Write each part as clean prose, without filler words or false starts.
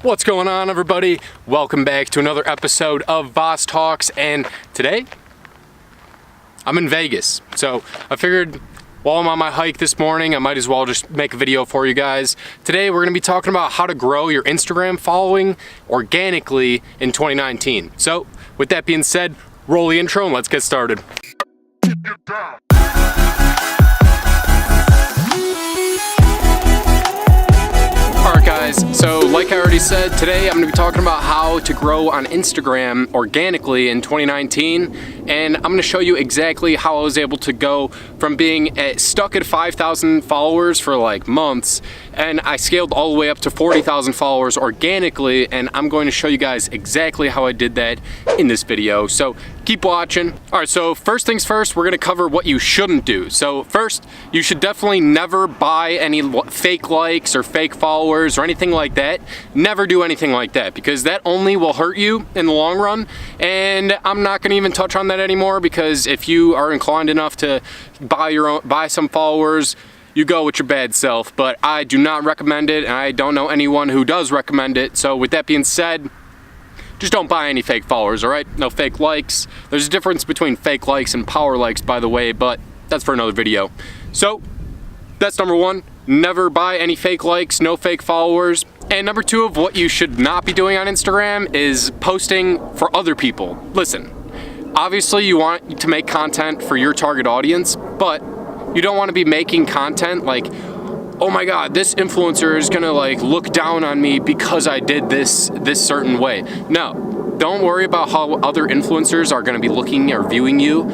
What's going on, everybody? Welcome back to another episode of Vas Talks, and today I'm in Vegas. So I figured while I'm on my hike this morning, I might as well just make a video for you guys. Today we're going to be talking about how to grow your Instagram following organically in 2019. So with that being said, roll the intro and let's get started. Alright guys, so like I already said, today I'm going to be talking about how to grow on Instagram organically in 2019, and I'm going to show you exactly how I was able to go from being stuck at 5,000 followers for like months, and I scaled all the way up to 40,000 followers organically, and I'm going to show you guys exactly how I did that in this video, so keep watching. Alright, so first things first, we're going to cover what you shouldn't do. So first, you should definitely never buy any fake likes or fake followers or anything like that. Never do anything like that, because that only will hurt you in the long run, and I'm not going to even touch on that anymore, because if you are inclined enough to buy some followers, you go with your bad self. But I do not recommend it, and I don't know anyone who does recommend it. So with that being said, just don't buy any fake followers, all right? No fake likes. There's a difference between fake likes and power likes, by the way, but that's for another video. So that's number one. Never buy any fake likes, no fake followers. And number two of what you should not be doing on Instagram is posting for other people. Listen, obviously you want to make content for your target audience, but you don't want to be making content like, oh my god, this influencer is gonna like look down on me because I did this certain way. No, don't worry about how other influencers are gonna be looking or viewing you.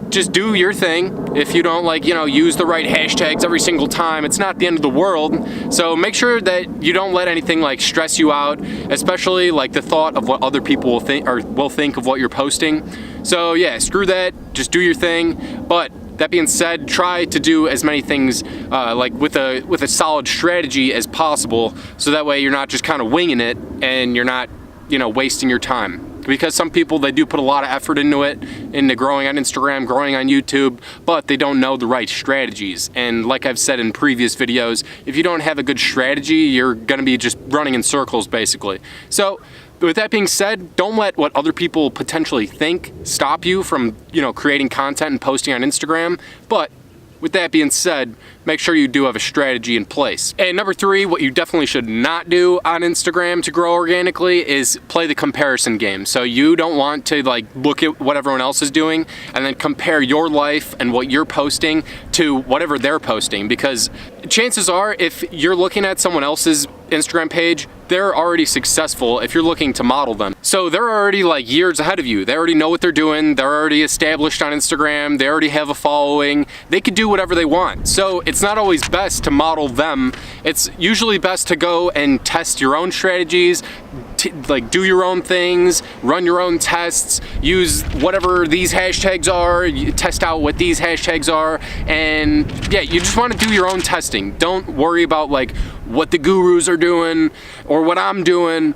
Just do your thing. If you don't like, use the right hashtags every single time, it's not the end of the world. So make sure that you don't let anything like stress you out, especially like the thought of what other people will think of what you're posting. So yeah, screw that, just do your thing. But that being said, try to do as many things like with a solid strategy as possible, so that way you're not just kind of winging it and you're not, wasting your time. Because some people, they do put a lot of effort into growing on Instagram, growing on YouTube, but they don't know the right strategies. And like I've said in previous videos, if you don't have a good strategy, you're gonna be just running in circles basically. So with that being said, don't let what other people potentially think stop you from, creating content and posting on Instagram. But with that being said, make sure you do have a strategy in place. And number three, what you definitely should not do on Instagram to grow organically is play the comparison game. So you don't want to like look at what everyone else is doing and then compare your life and what you're posting to whatever they're posting, because chances are if you're looking at someone else's Instagram page, they're already successful if you're looking to model them. So they're already like years ahead of you. They already know what they're doing. They're already established on Instagram. They already have a following. They could do whatever they want. So it's not always best to model them. It's usually best to go and test your own strategies, like do your own things, run your own tests, use whatever these hashtags are, you test out what these hashtags are, and yeah, you just want to do your own testing. Don't worry about like what the gurus are doing or what I'm doing.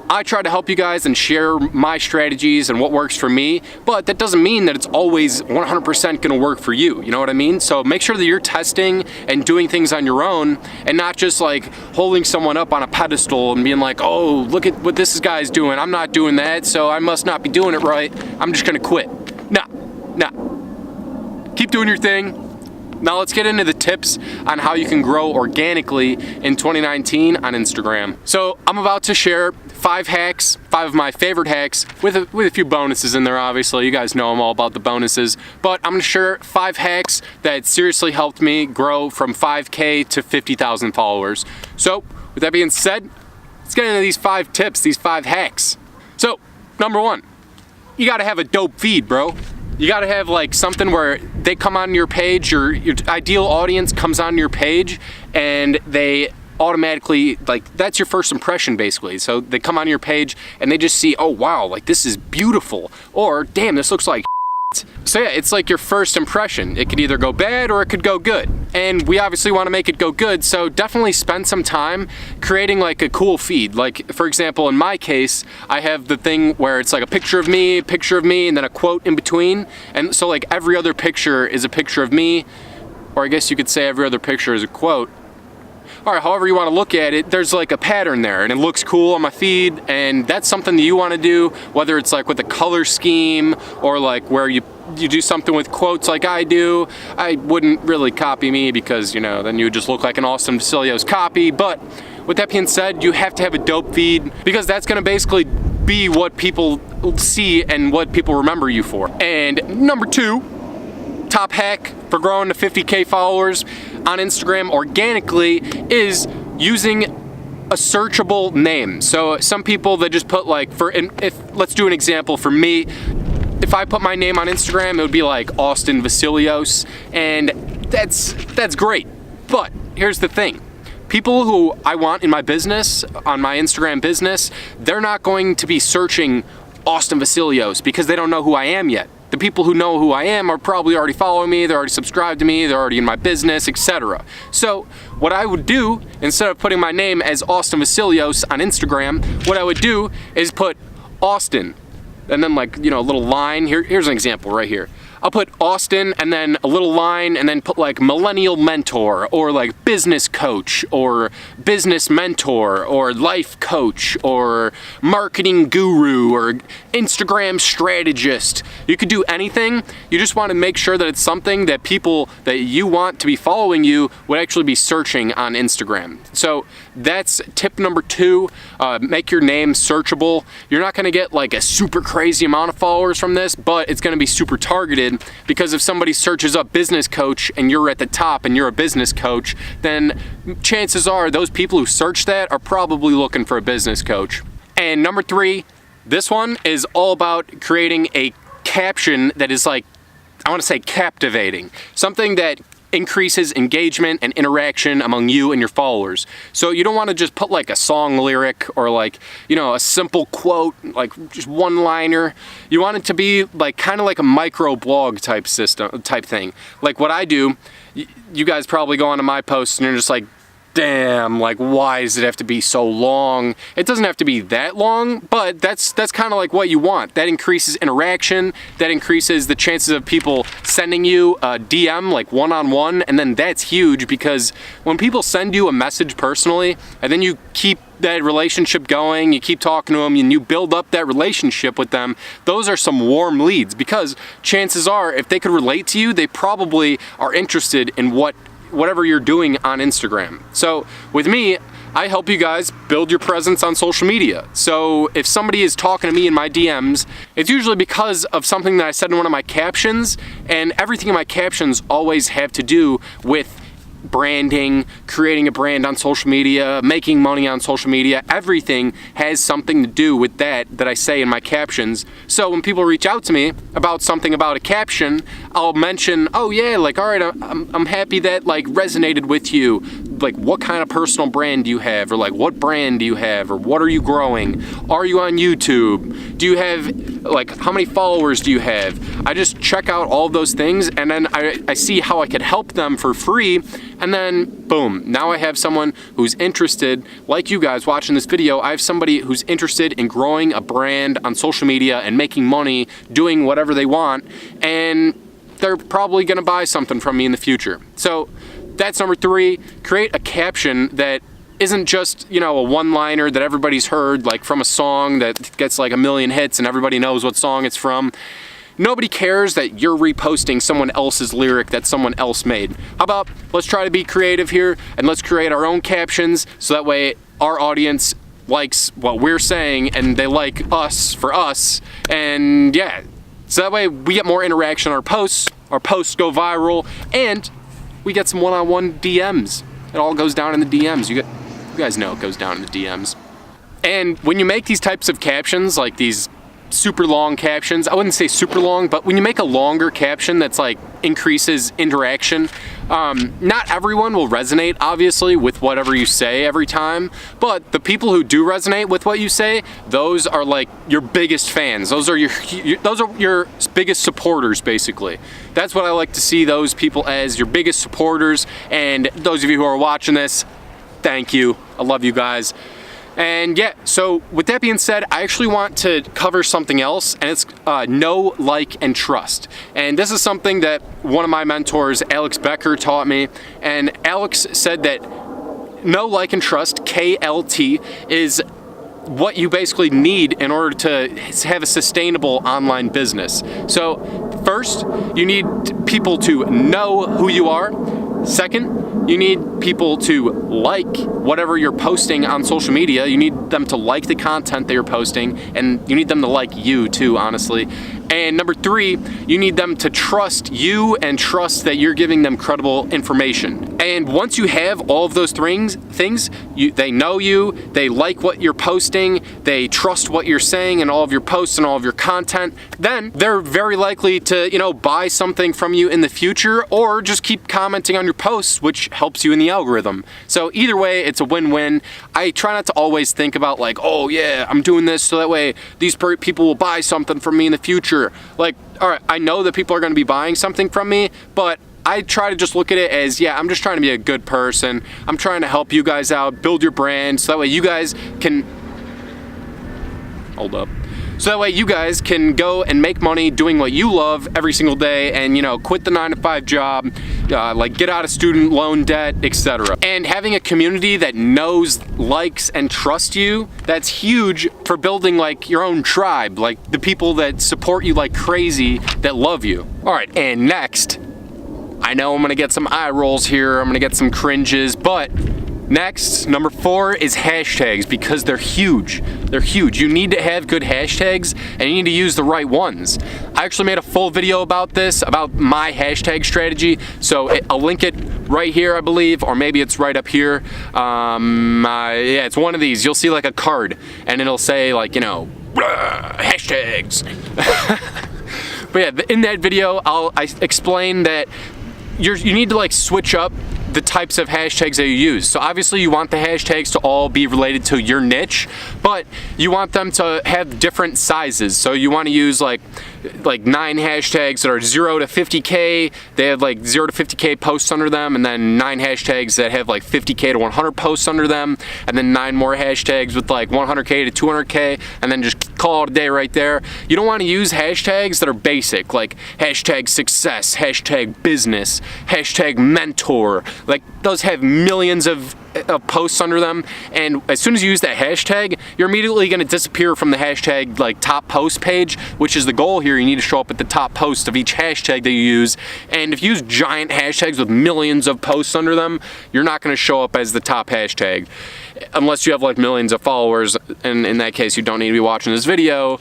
I try to help you guys and share my strategies and what works for me, but that doesn't mean that it's always 100% gonna work for you, you know what I mean? So make sure that you're testing and doing things on your own and not just like holding someone up on a pedestal and being like, oh, look at what this guy's doing. I'm not doing that, so I must not be doing it right. I'm just gonna quit. Nah. Keep doing your thing. Now let's get into the tips on how you can grow organically in 2019 on Instagram. So I'm about to share 5 of my favorite hacks with a few bonuses in there, obviously. You guys know I'm all about the bonuses. But I'm gonna share 5 hacks that seriously helped me grow from 5K to 50,000 followers. So with that being said, let's get into these 5 tips, these 5 hacks. So number 1, you gotta have a dope feed, bro. You gotta have like something where they come on your page, your ideal audience comes on your page and they automatically, like, that's your first impression basically. So they come on your page and they just see, oh wow, like this is beautiful, or damn, this looks like So yeah, it's like your first impression. It could either go bad or it could go good. And we obviously want to make it go good, so definitely spend some time creating like a cool feed. Like, for example, in my case, I have the thing where it's like a picture of me, and then a quote in between. And so like every other picture is a picture of me, or I guess you could say every other picture is a quote. all right, however you want to look at it, there's like a pattern there and it looks cool on my feed, and that's something that you want to do, whether it's like with a color scheme or like where you do something with quotes like I do. I wouldn't really copy me because, you know, then you would just look like an Austin Vasilios copy. But with that being said, you have to have a dope feed because that's going to basically be what people see and what people remember you for. And number 2, top hack for growing to 50K followers on Instagram organically is using a searchable name. So some people that just put like, let's do an example for me. If I put my name on Instagram, it would be like Austin Vasilios, and that's great. But here's the thing. People who I want in my business, on my Instagram business, they're not going to be searching Austin Vasilios because they don't know who I am yet. The people who know who I am are probably already following me, they're already subscribed to me, they're already in my business, etc. So what I would do, instead of putting my name as Austin Vasilios on Instagram, what I would do is put Austin, and then like, you know, a little line. Here's an example right here. I'll put Austin and then a little line and then put like millennial mentor or like business coach or business mentor or life coach or marketing guru or Instagram strategist. You could do anything. You just want to make sure that it's something that people that you want to be following you would actually be searching on Instagram. So that's tip number 2. Make your name searchable. You're not going to get like a super crazy amount of followers from this, but it's going to be super targeted, because if somebody searches up business coach and you're at the top and you're a business coach, then chances are those people who search that are probably looking for a business coach. And number 3, this one is all about creating a caption that is like, I want to say captivating, something that increases engagement and interaction among you and your followers. So you don't want to just put like a song lyric or like, you know, a simple quote, like just one-liner. You want it to be like kind of like a micro blog type thing. Like what I do, you guys probably go onto my posts and you're just like, damn, like why does it have to be so long? It doesn't have to be that long, but that's kind of like what you want. That increases interaction, that increases the chances of people sending you a DM like one-on-one, and then that's huge because when people send you a message personally and then you keep that relationship going, you keep talking to them and you build up that relationship with them, those are some warm leads, because chances are if they could relate to you, they probably are interested in whatever you're doing on Instagram. So with me, I help you guys build your presence on social media. So if somebody is talking to me in my DMs, it's usually because of something that I said in one of my captions, and everything in my captions always have to do with branding, creating a brand on social media, making money on social media. Everything has something to do with that I say in my captions. So when people reach out to me about something about a caption, I'll mention, oh yeah, like, all right, I'm happy that like resonated with you. Like, what kind of personal brand do you have? Or like, what brand do you have? Or what are you growing? Are you on YouTube? Do you have, like, how many followers do you have? I just check out all of those things, and then I see how I could help them for free. And then boom, now I have someone who's interested, like you guys watching this video. I have somebody who's interested in growing a brand on social media and making money doing whatever they want, and they're probably gonna buy something from me in the future. So that's number 3. Create a caption that isn't just, you know, a one-liner that everybody's heard, like from a song that gets like 1 million hits and everybody knows what song it's from. Nobody cares that you're reposting someone else's lyric that someone else made. How about let's try to be creative here and let's create our own captions so that way our audience likes what we're saying and they like us for us. And yeah, so that way we get more interaction on our posts go viral, and we get some one-on-one DMs. It all goes down in the DMs. You guys know it goes down in the DMs. And when you make these types of captions, like these super long captions, I wouldn't say super long, but when you make a longer caption that's like increases interaction, not everyone will resonate obviously with whatever you say every time, but the people who do resonate with what you say, those are like your biggest fans. Those are your biggest supporters basically. That's what I like to see those people as, your biggest supporters. And those of you who are watching this, thank you. I love you guys. And yeah, so with that being said, I actually want to cover something else, and it's know, like, and trust. And this is something that one of my mentors, Alex Becker, taught me. And Alex said that know, like, and trust, KLT, is what you basically need in order to have a sustainable online business. So first, you need people to know who you are. Second, you need people to like whatever you're posting on social media. You need them to like the content that you're posting, and you need them to like you too, honestly. And number three, you need them to trust you and trust that you're giving them credible information. And once you have all of those things, they know you, they like what you're posting, they trust what you're saying and all of your posts and all of your content, then they're very likely to, you know, buy something from you in the future, or just keep commenting on your posts, which helps you in the algorithm. So either way, it's a win-win. I try not to always think about like, oh yeah, I'm doing this so that way these people will buy something from me in the future. Like, all right, I know that people are going to be buying something from me, but I try to just look at it as, yeah, I'm just trying to be a good person. I'm trying to help you guys out, build your brand, so that way you guys can, hold up. So that way you guys can go and make money doing what you love every single day, and, you know, quit the 9-to-5 job, like get out of student loan debt, etc. And having a community that knows, likes, and trusts you, that's huge for building like your own tribe, like the people that support you like crazy, that love you. All right, and next, I know I'm gonna get some eye rolls here, I'm gonna get some cringes, but next, number 4 is hashtags, because they're huge. They're huge. You need to have good hashtags, and you need to use the right ones. I actually made a full video about this, about my hashtag strategy, so I'll link it right here, I believe, or maybe it's right up here. Yeah, it's one of these. You'll see like a card, and it'll say like, you know, hashtags. But yeah, in that video, I explain that you need to like switch up the types of hashtags that you use. So obviously you want the hashtags to all be related to your niche, but you want them to have different sizes. So you want to use like 9 hashtags that are 0 to 50K. They have like 0 to 50K posts under them, and then 9 hashtags that have like 50K to 100 posts under them, and then 9 more hashtags with like 100K to 200K, and then just call it a day right there. You don't want to use hashtags that are basic, like hashtag success, hashtag business, hashtag mentor. Like those have millions of posts under them, and as soon as you use that hashtag, you're immediately going to disappear from the hashtag like top post page, which is the goal here. You need to show up at the top post of each hashtag that you use, and if you use giant hashtags with millions of posts under them, you're not going to show up as the top hashtag unless you have like millions of followers, and in that case you don't need to be watching this video.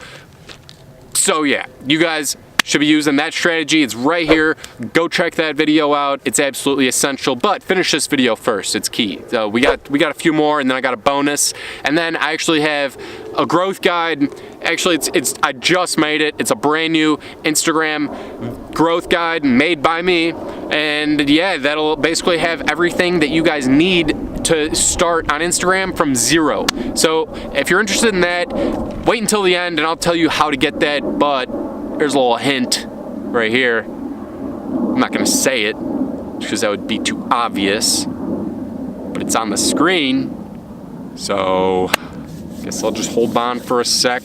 So yeah, you guys should be using that strategy. It's right here. Go check that video out. It's absolutely essential, but finish this video first. It's key. So we got a few more, and then I got a bonus, and then I actually have a growth guide. Actually, I just made it. It's a brand new Instagram growth guide made by me, and yeah, that'll basically have everything that you guys need to start on Instagram from 0. So if you're interested in that, wait until the end and I'll tell you how to get that, but there's a little hint right here. I'm not gonna say it because that would be too obvious, but it's on the screen. So I guess I'll just hold on for a sec.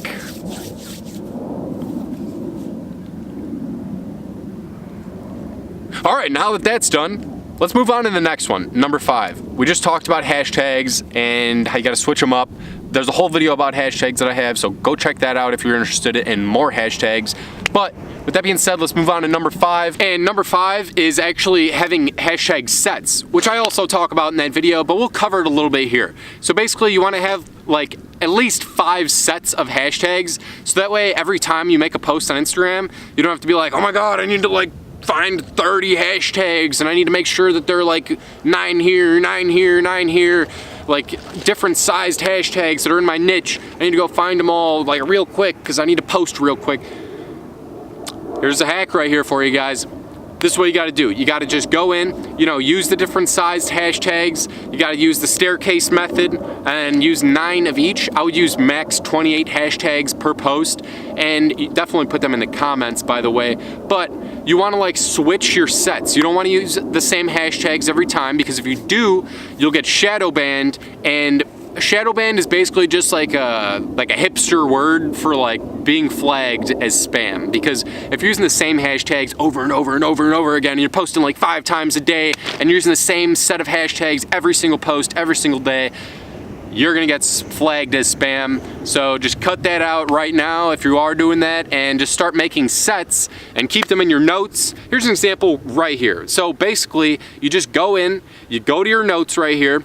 All right, now that that's done, let's move on to the next one, number 5. We just talked about hashtags and how you gotta switch them up. There's a whole video about hashtags that I have, so go check that out if you're interested in more hashtags. But with that being said, let's move on to number 5. And number 5 is actually having hashtag sets, which I also talk about in that video, but we'll cover it a little bit here. So basically you want to have like at least 5 sets of hashtags, so that way every time you make a post on Instagram, you don't have to be like, oh my god, I need to like find 30 hashtags and I need to make sure that they're like 9 here, 9 here, 9 here, like different sized hashtags that are in my niche. I need to go find them all like real quick because I need to post real quick. Here's a hack right here for you guys. This is what you gotta do. You gotta just go in, you know, use the different sized hashtags. You gotta use the staircase method and use 9 of each. I would use max 28 hashtags per post, and you definitely put them in the comments, by the way. But you wanna like switch your sets. You don't wanna use the same hashtags every time, because if you do, you'll get shadow banned, and shadow banned is basically just like a hipster word for like being flagged as spam, because if you're using the same hashtags over and over and over and over again, and you're posting like 5 times a day, and you're using the same set of hashtags every single post, every single day, you're gonna get flagged as spam. So just cut that out right now if you are doing that, and just start making sets and keep them in your notes. Here's an example right here. So basically, you just go in, you go to your notes right here,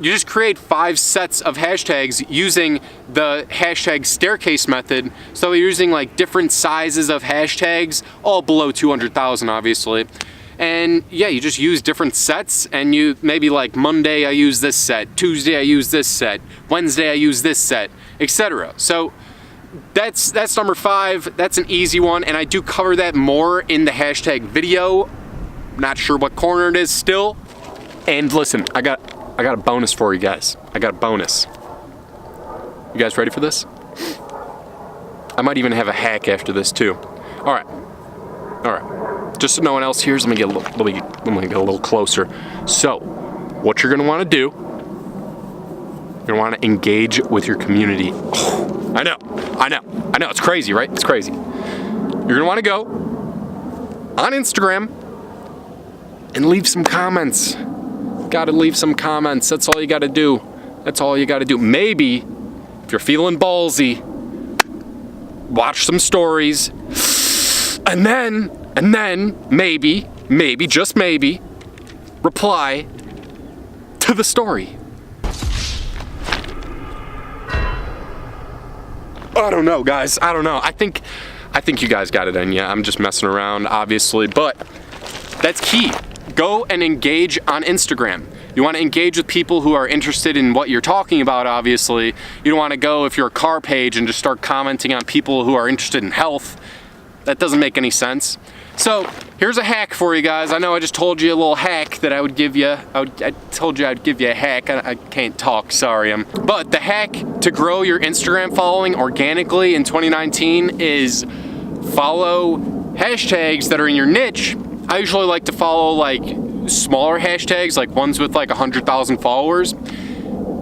you just create 5 sets of hashtags using the hashtag staircase method. So you're using like different sizes of hashtags, all below 200,000 obviously. And yeah, you just use different sets, and you maybe like Monday I use this set, Tuesday I use this set, Wednesday I use this set, etc. So that's number 5. That's an easy one, and I do cover that more in the hashtag video. Not sure what corner it is still. And listen, I got a bonus for you guys. I got a bonus. You guys ready for this? I might even have a hack after this too. All right. Just so no one else hears, let me get a little closer. So, what you're gonna want to do, you're gonna want to engage with your community. Oh, I know. It's crazy, right? It's crazy. You're gonna want to go on Instagram and leave some comments. Gotta leave some comments. That's all you gotta do. Maybe, if you're feeling ballsy, watch some stories, and then maybe, just maybe, reply to the story. I don't know, guys. I don't know. I think you guys got it in you. I'm just messing around, obviously, but that's key. Go and engage on Instagram. You want to engage with people who are interested in what you're talking about, obviously. You don't want to go, if you're a car page, and just start commenting on people who are interested in health. That doesn't make any sense. So here's a hack for you guys. I know I just told you a little hack that I would give you. I told you I'd give you a hack. I can't talk, sorry. But the hack to grow your Instagram following organically in 2019 is follow hashtags that are in your niche. I usually like to follow like smaller hashtags, like ones with like 100,000 followers.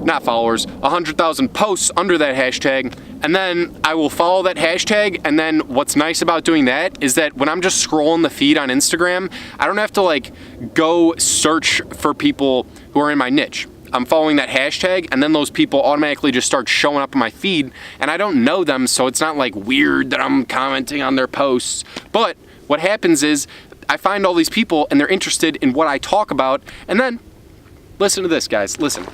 Not followers, 100,000 posts under that hashtag, and then I will follow that hashtag. And then what's nice about doing that is that when I'm just scrolling the feed on Instagram, I don't have to like go search for people who are in my niche. I'm following that hashtag, and then those people automatically just start showing up in my feed, and I don't know them, so it's not like weird that I'm commenting on their posts. But what happens is I find all these people, and they're interested in what I talk about, and then listen to this, guys. Listen.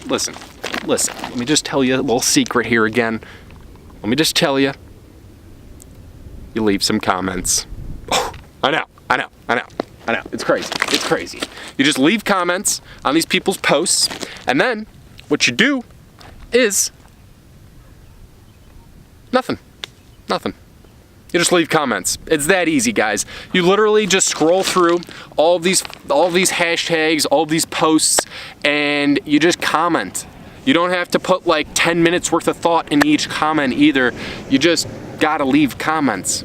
Let me just tell you a little secret here again. Let me just tell you. You leave some comments. Oh, I know. It's crazy. You just leave comments on these people's posts, and then what you do is nothing. You just leave comments. It's that easy, guys. You literally just scroll through all of these hashtags, all of these posts, and you just comment. You don't have to put like 10 minutes worth of thought in each comment either. You just gotta leave comments.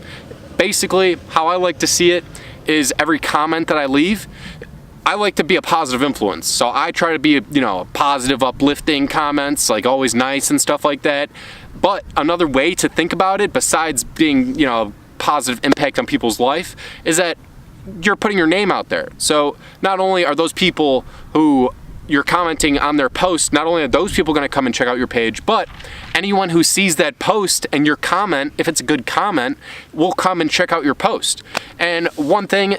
Basically, how I like to see it is every comment that I leave, I like to be a positive influence. So I try to be, positive, uplifting comments, like always nice and stuff like that. But another way to think about it, besides being, positive impact on people's life, is that you're putting your name out there. So not only are those people who you're commenting on their post, not only are those people going to come and check out your page, but anyone who sees that post and your comment, if it's a good comment, will come and check out your post. And one thing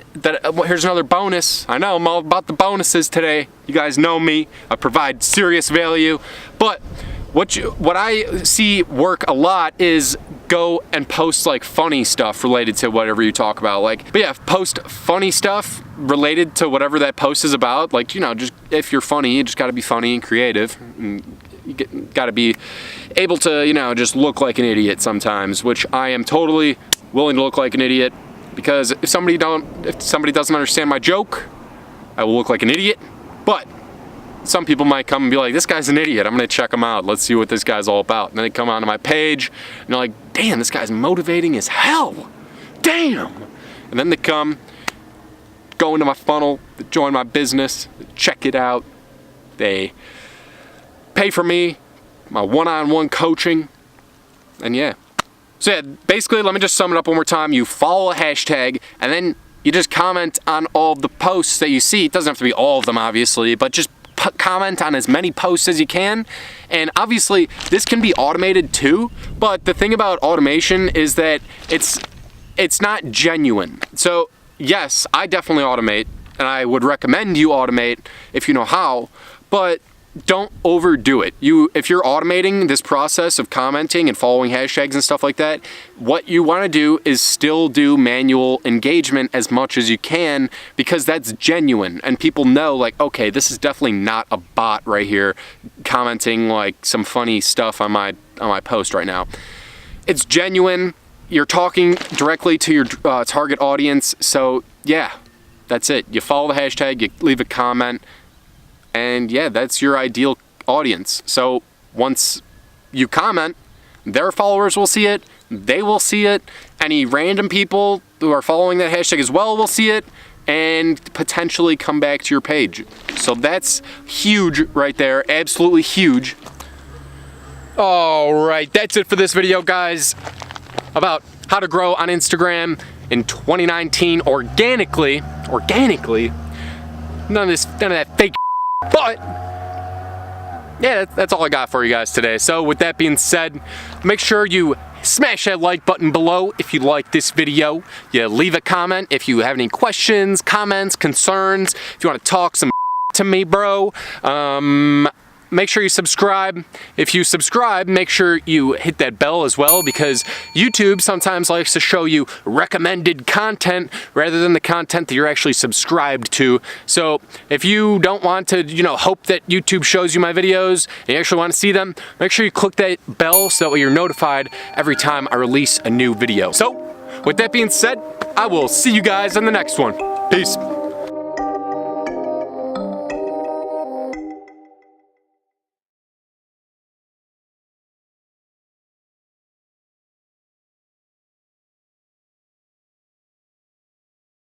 here's another bonus. I know I'm all about the bonuses today. You guys know me. I provide serious value. But what I see work a lot is go and post like funny stuff related to whatever you talk about. Post funny stuff related to whatever that post is about. Like, just if you're funny, you just gotta be funny and creative. And you gotta be able to, just look like an idiot sometimes, which I am totally willing to look like an idiot, because if somebody doesn't understand my joke, I will look like an idiot. But some people might come and be like, this guy's an idiot, I'm gonna check him out, let's see what this guy's all about. And then they come onto my page and they're like, damn, this guy's motivating as hell, damn. And then they go into my funnel, they join my business, check it out, they pay for me, my one-on-one coaching, and yeah. So yeah, basically, let me just sum it up one more time. You follow a hashtag, and then you just comment on all of the posts that you see. It doesn't have to be all of them, obviously, but just comment on as many posts as you can. And obviously, this can be automated too, but the thing about automation is that it's not genuine. So yes, I definitely automate, and I would recommend you automate if you know how, but don't overdo it. If you're automating this process of commenting and following hashtags and stuff like that, what you want to do is still do manual engagement as much as you can, because that's genuine and people know, like, okay, this is definitely not a bot right here commenting like some funny stuff on my post right now. It's genuine. You're talking directly to your target audience. So yeah, that's it. You follow the hashtag, you leave a comment, and yeah, that's your ideal audience. So once you comment, their followers will see it, they will see it, any random people who are following that hashtag as well will see it, and potentially come back to your page. So that's huge right there, absolutely huge. All right, that's it for this video, guys, about how to grow on Instagram in 2019 organically. None of that fake. But yeah, that's all I got for you guys today. So with that being said, make sure you smash that like button below if you like this video. You leave a comment if you have any questions, comments, concerns, if you want to talk some to me, bro. Make sure you subscribe. If you subscribe, make sure you hit that bell as well, because YouTube sometimes likes to show you recommended content rather than the content that you're actually subscribed to. So if you don't want to, hope that YouTube shows you my videos and you actually want to see them, make sure you click that bell so that way you're notified every time I release a new video. So with that being said, I will see you guys in the next one. Peace.